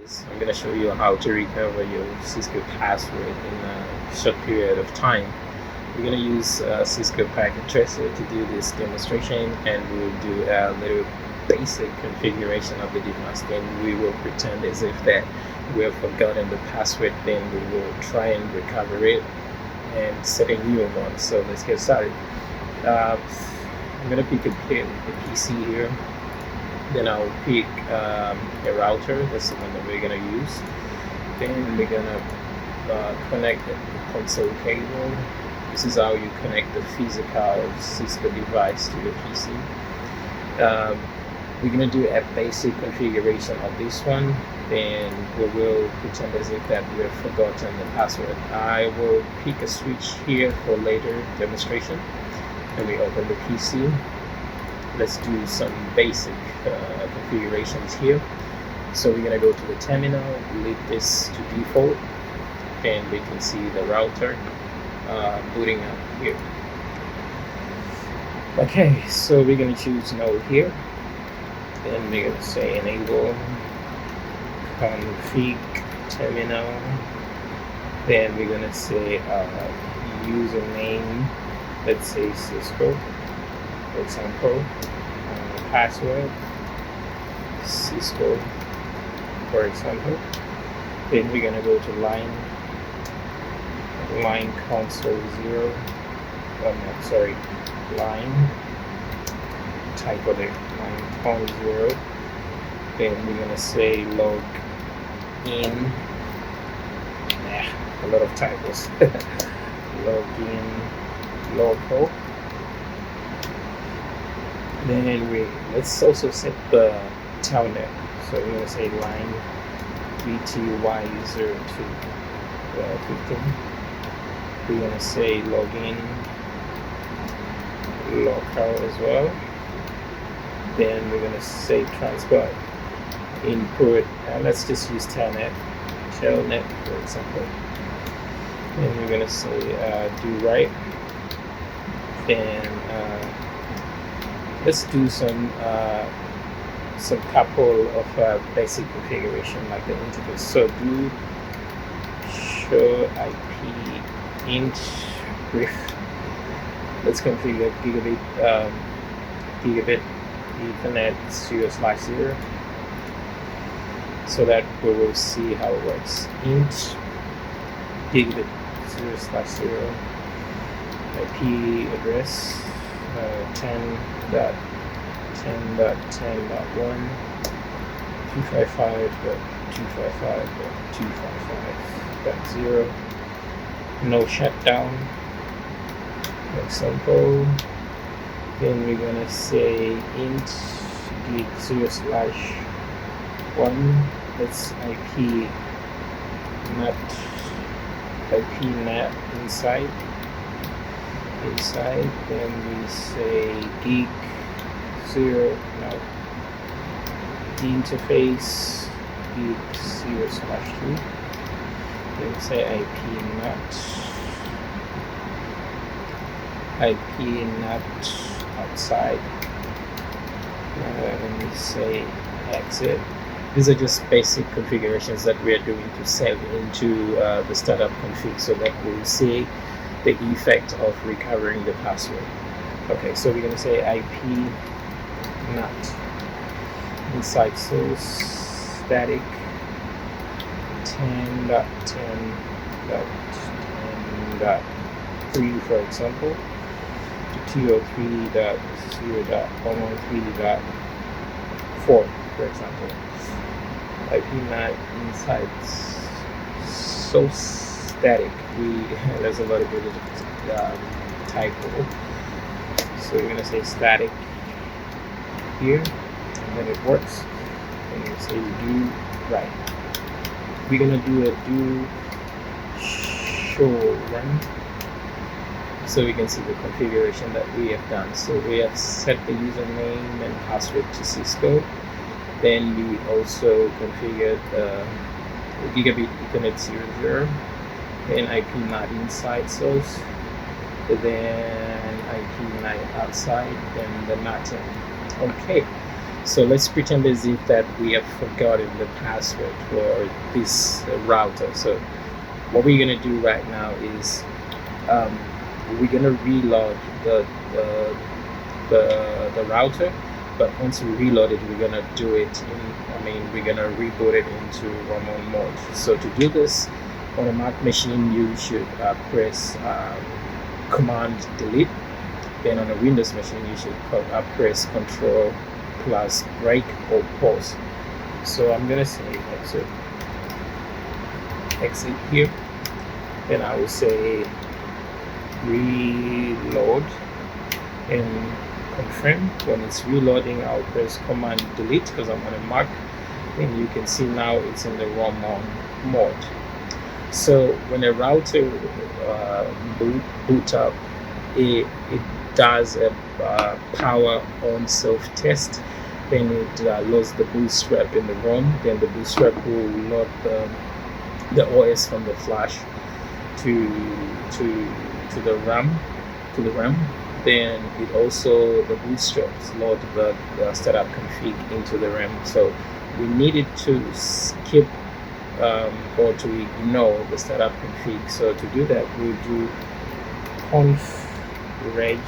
I'm going to show you how to recover your Cisco password in a short period of time. We're going to use Cisco Packet Tracer to do this demonstration, and we'll do a little basic configuration of the device. Then we will pretend as if that we have forgotten the password. Then we will try and recover it and set a new one. So let's get started. I'm going to pick a PC here. Then I'll pick a router. That's the one that we're gonna use. Then we're gonna connect the console cable. This is how you connect the physical Cisco device to your PC. We're gonna do a basic configuration of this one. Then we will pretend as if that we have forgotten the password. I will pick a switch here for later demonstration. And we open the PC. Let's do some basic configurations here. So we're going to go to the terminal, leave this to default, and we can see the router booting up here. Okay, so we're going to choose node here. Then we're going to say enable config terminal. Then we're going to say username, let's say Cisco, for example. Password Cisco, for example. Then we're gonna go to line console 0. Line typo there, line con 0. Then we're gonna say log in. A lot of typos. Log in local. Then let's also set the Telnet. So we're going to say line VTY02 15. We're going to say login local as well. Then we're going to say transport input. Let's just use Telnet for example. Then we're going to say do right. Then let's do some couple of basic configuration like the interface. So do show IP int brief. Let's configure gigabit Ethernet 0/0 so that we will see how it works. Int gigabit 0/0 IP address 10.10.10.1 255.255.255.0. No shutdown, example. Then we're gonna say int gig 0/1. That's IP NAT inside. Then we say gig 0, interface gig 0/2. Then we say IP NAT outside. Then we say exit. These are just basic configurations that we are doing to save into the startup config so that we'll see the effect of recovering the password. Okay, so we're going to say IP NAT inside source static 10.10.10.3 for example to 203.0.113.4 for example. IP NAT inside source static. There's a little bit of typo. So we're gonna say static here, and then it works. And you say do right. We're gonna do a do show run, so we can see the configuration that we have done. So we have set the username and password to Cisco. Then we also configured gigabit Ethernet 0/0. Then IP NAT inside source, then IP NAT outside, then the NAT. Okay, So let's pretend as if that we have forgotten the password for this router. So what we're gonna do right now is um, we're gonna reload the, the router, but once we reload it, we're gonna do it we're gonna reboot it into normal mode. So to do this, on a Mac machine, you should press Command Delete. Then on a Windows machine, you should press Control plus break or pause. So I'm gonna say exit here. Then I will say reload and confirm. When it's reloading, I'll press Command Delete because I'm on a Mac. And you can see now it's in the ROM mode. So when a router boot up, it does a power on self test. Then it loads the bootstrap in the ROM. Then the bootstrap will load the OS from the flash to the RAM. Then it also, the bootstraps load the startup config into the RAM. So we needed to skip or to ignore the startup config. So to do that, we'll do conf reg,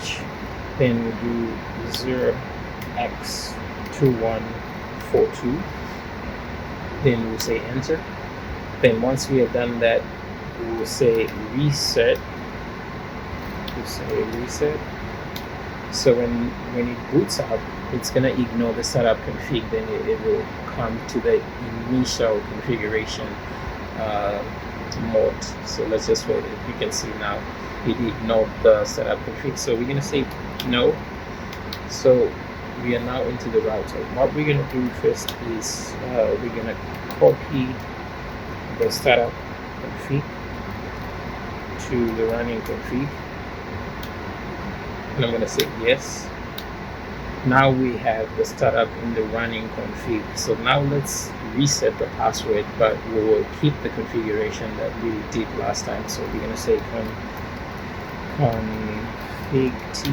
then we'll do 0x2142, then we'll say enter. Then once we have done that, we will say reset. So when it boots up, it's gonna ignore the startup config. Then it will come to the initial configuration mode. So let's just wait. You can see now it ignored the startup config. So we're gonna say no. So we are now into the router. What we're gonna do first is we're gonna copy the startup config to the running config, and I'm going to say yes. Now we have the startup in the running config. So now let's reset the password, but we will keep the configuration that we did last time. So we're going to say config t,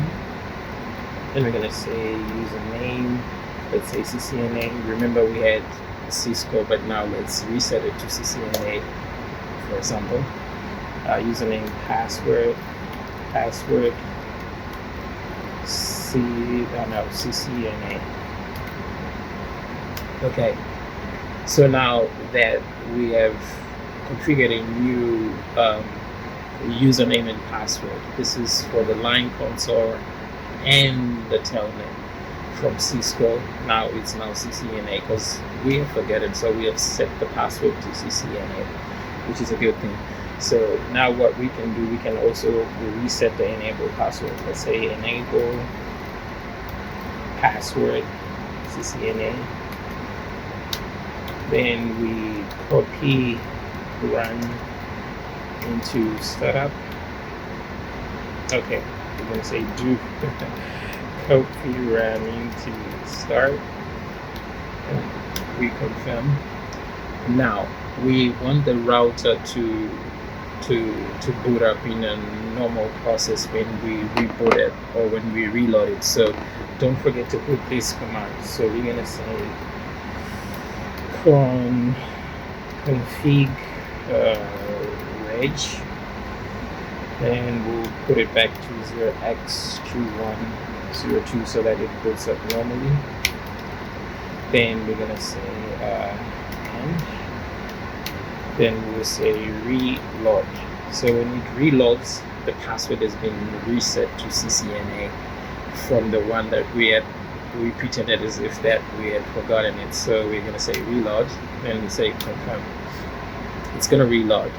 and we're going to say username, let's say CCNA. Remember we had Cisco, but now let's reset it to CCNA, for example. Username, password CCNA. Okay, so now that we have configured a new username and password, this is for the line console and the Telnet from Cisco. Now it's now CCNA because we have forgotten, so we have set the password to CCNA, which is a good thing. So now what we can do, we can also reset the enable password. Let's say enable password CCNA. Then we copy run into startup. Okay, we're going to say do copy run into start. And we confirm. Now we want the router to boot up in a normal process when we reboot it or when we reload it. So don't forget to put this command. So we're gonna say config reg, and we'll put it back to 0x2102 so that it boots up normally. Then we're gonna say and then we'll say reload. So when it reloads, the password has been reset to CCNA from the one that we pretended as if that we had forgotten it. So we're going to say reload, then we say confirm. It's going to reload.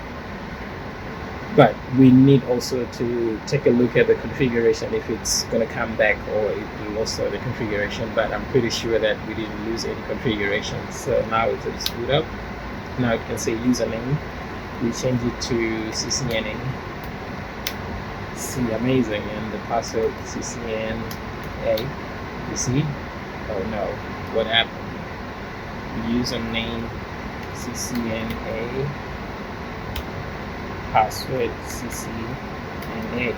But we need also to take a look at the configuration, if it's going to come back or it lost the configuration. But I'm pretty sure that we didn't lose any configuration. So now it's just boot up. Now it can say username. We change it to CCNA. See, amazing. And the password CCNA. You see? Oh no, what happened? Username CCNA. Password CCNA.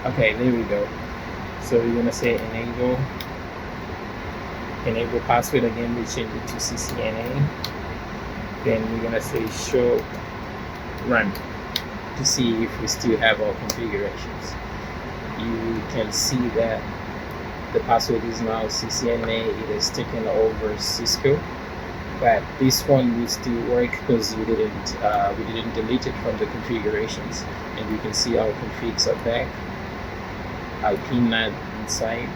Okay, there we go. So we're gonna say enable enable password again, we change it to CCNA. Then we're gonna say show run to see if we still have our configurations. You can see that the password is now CCNA. It is taken over Cisco, but this one will still work because we didn't delete it from the configurations, and you can see our configs are back. IP NAT inside,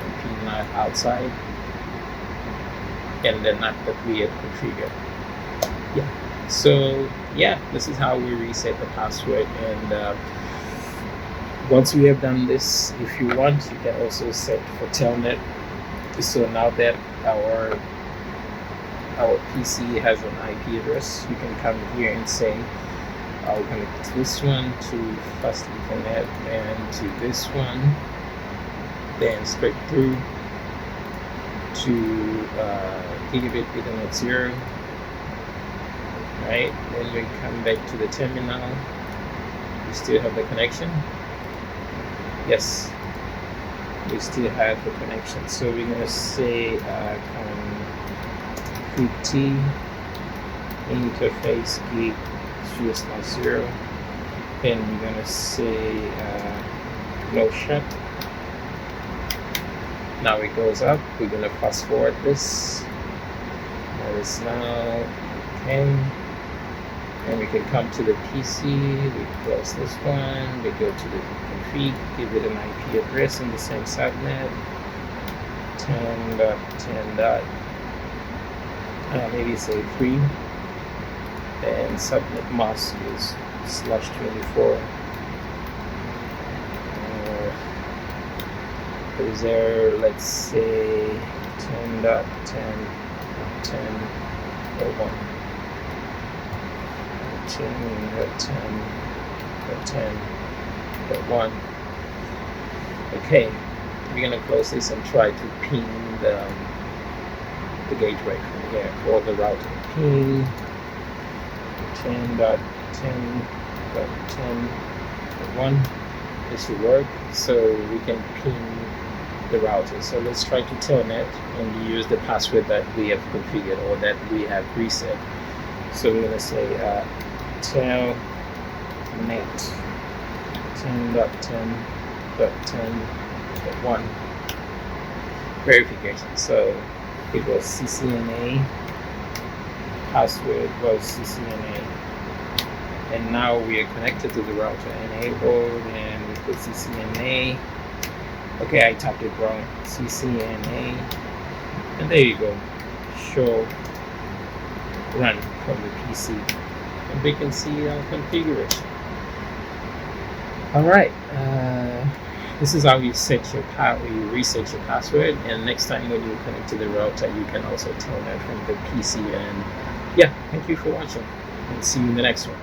IP NAT outside, and the NAT that we had configured. Yeah. So yeah, this is how we reset the password. And once we have done this, if you want, you can also set for Telnet. So now that our PC has an IP address, you can come here and say, I'll connect this one to fast Ethernet and to this one, then straight through to gigabit Ethernet 0. Right, then we come back to the terminal. We still have the connection. Yes, we still have the connection. So we're gonna say config interface gig 0/0. Then we're gonna say no shut. Now it goes up. We're gonna fast forward this. That is now 10. And we can come to the PC, we close this one, we go to the config, give it an IP address in the same subnet, 10.10. Maybe say 3, and subnet mask is /24. Is there, let's say 10.10.10.1. 10.10.1. Okay, we're gonna close this and try to ping the gateway from here for the router. Ping 10.10.10.1. This should work, so we can ping the router. So let's try to Telnet and use the password that we have configured or that we have reset. So we're gonna say telnet 10.10.10.1 verification. So it was CCNA, password was CCNA, and now we are connected to the router. Enabled, and we put CCNA. Okay, I typed it wrong. CCNA, and there you go. Show run from the PC, and we can see our configuration. All right, this is how you reset your password, and next time when you connect to the router, you can also tell that from the PC. And yeah, thank you for watching, and see you in the next one.